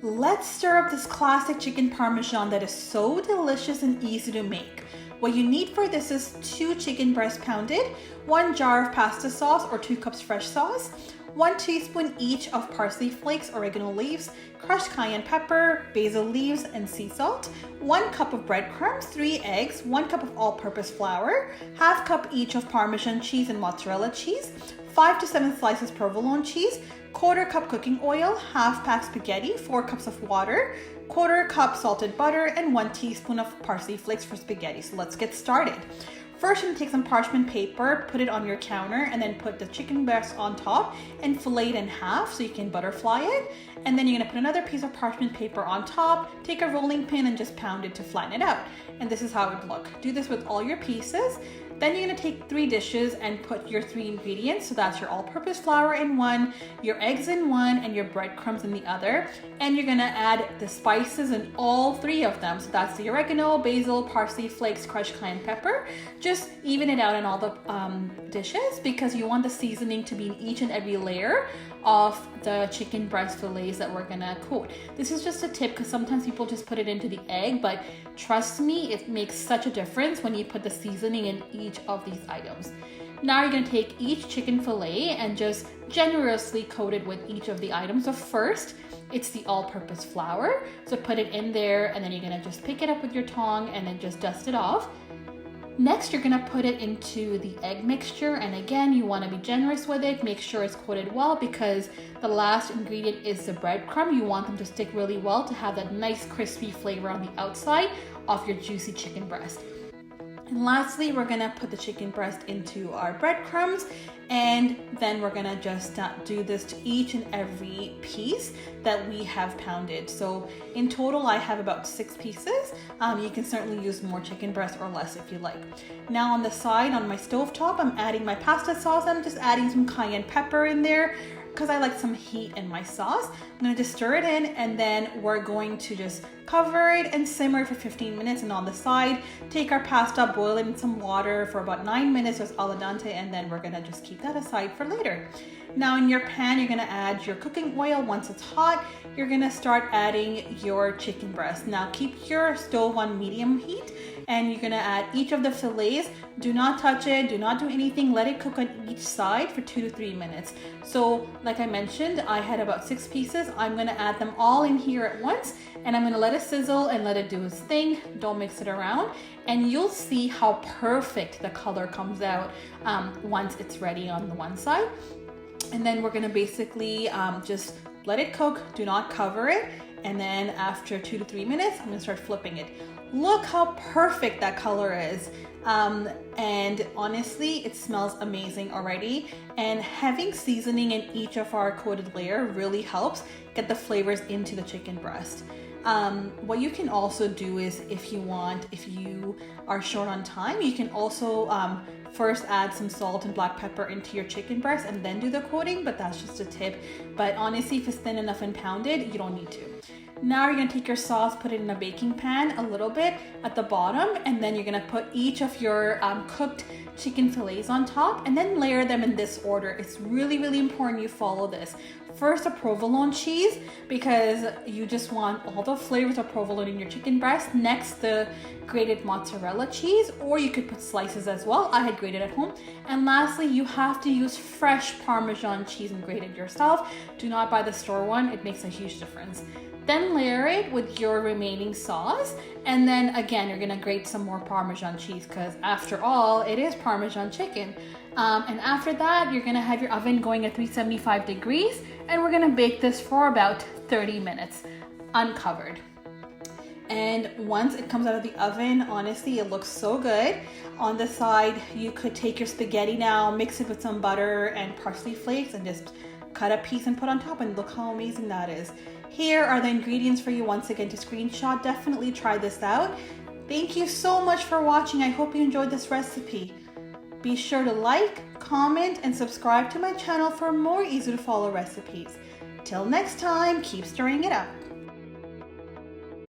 Let's stir up this classic chicken parmesan that is so delicious and easy to make. What you need for this is 2 chicken breasts pounded, 1 jar of pasta sauce or 2 cups fresh sauce, 1 teaspoon each of parsley flakes, oregano leaves, crushed cayenne pepper, basil leaves, and sea salt, 1 cup of breadcrumbs, 3 eggs, 1 cup of all-purpose flour, ½ cup each of Parmesan cheese and mozzarella cheese, 5 to 7 slices provolone cheese, 1/4 cup cooking oil, ½ pack spaghetti, 4 cups of water, 1/4 cup salted butter, and 1 teaspoon of parsley flakes for spaghetti. So let's get started. First, you're gonna take some parchment paper, put it on your counter, and then put the chicken breast on top and fillet it in half so you can butterfly it. And then you're gonna put another piece of parchment paper on top, take a rolling pin and just pound it to flatten it out. And this is how it would look. Do this with all your pieces. Then you're gonna take 3 dishes and put your 3 ingredients. So that's your all-purpose flour in one, your eggs in one, and your breadcrumbs in the other. And you're gonna add the spices in all 3 of them. So that's the oregano, basil, parsley flakes, crushed cayenne pepper. Just even it out in all the dishes because you want the seasoning to be in each and every layer of the chicken breast fillets that we're gonna coat. This is just a tip because sometimes people just put it into the egg, but trust me, it makes such a difference when you put the seasoning in each of these items. Now you're gonna take each chicken fillet and just generously coat it with each of the items. So first, it's the all-purpose flour. So put it in there and then you're gonna just pick it up with your tongue and then just dust it off. Next, you're gonna put it into the egg mixture, and again, you wanna be generous with it. Make sure it's coated well because the last ingredient is the breadcrumb. You want them to stick really well to have that nice crispy flavor on the outside of your juicy chicken breast. And lastly, we're gonna put the chicken breast into our breadcrumbs, and then we're gonna just do this to each and every piece that we have pounded. So in total, I have about 6 pieces. You can certainly use more chicken breast or less if you like. Now on the side, on my stovetop, I'm adding my pasta sauce. I'm just adding some cayenne pepper in there because I like some heat in my sauce. I'm gonna just stir it in and then we're going to just cover it and simmer it for 15 minutes. And on the side, take our pasta, boil it in some water for about 9 minutes, just al dente, and then we're gonna just keep that aside for later. Now in your pan, you're gonna add your cooking oil. Once it's hot, you're gonna start adding your chicken breast. Now keep your stove on medium heat and you're gonna add each of the fillets. Do not touch it, do not do anything. Let it cook on each side for 2 to 3 minutes. So like I mentioned, I had about 6 pieces. I'm gonna add them all in here at once and I'm gonna let it sizzle and let it do its thing. Don't mix it around. And you'll see how perfect the color comes out once it's ready on the one side. And then we're gonna basically just let it cook, do not cover it. And then after 2 to 3 minutes, I'm gonna start flipping it. Look how perfect that color is. And honestly, it smells amazing already. And having seasoning in each of our coated layer really helps get the flavors into the chicken breast. What you can also do is if you are short on time, you can also first add some salt and black pepper into your chicken breast and then do the coating, but that's just a tip. But honestly, if it's thin enough and pounded, you don't need to. Now you're gonna take your sauce, put it in a baking pan a little bit at the bottom, and then you're gonna put each of your cooked chicken fillets on top and then layer them in this order. It's really, really important you follow this. First, a provolone cheese because you just want all the flavors of provolone in your chicken breast. Next, the grated mozzarella cheese, or you could put slices as well. I had grated at home. And lastly, you have to use fresh Parmesan cheese and grate it yourself. Do not buy the store one. It makes a huge difference. Then layer it with your remaining sauce. And then again, you're gonna grate some more Parmesan cheese because after all, it is Parmesan chicken. And after that, you're gonna have your oven going at 375 degrees and we're gonna bake this for about 30 minutes, uncovered. And once it comes out of the oven, honestly, it looks so good. On the side, you could take your spaghetti now, mix it with some butter and parsley flakes and just cut a piece and put on top and look how amazing that is. Here are the ingredients for you once again to screenshot. Definitely try this out. Thank you so much for watching. I hope you enjoyed this recipe. Be sure to like, comment, and subscribe to my channel for more easy to follow recipes. Till next time, keep stirring it up.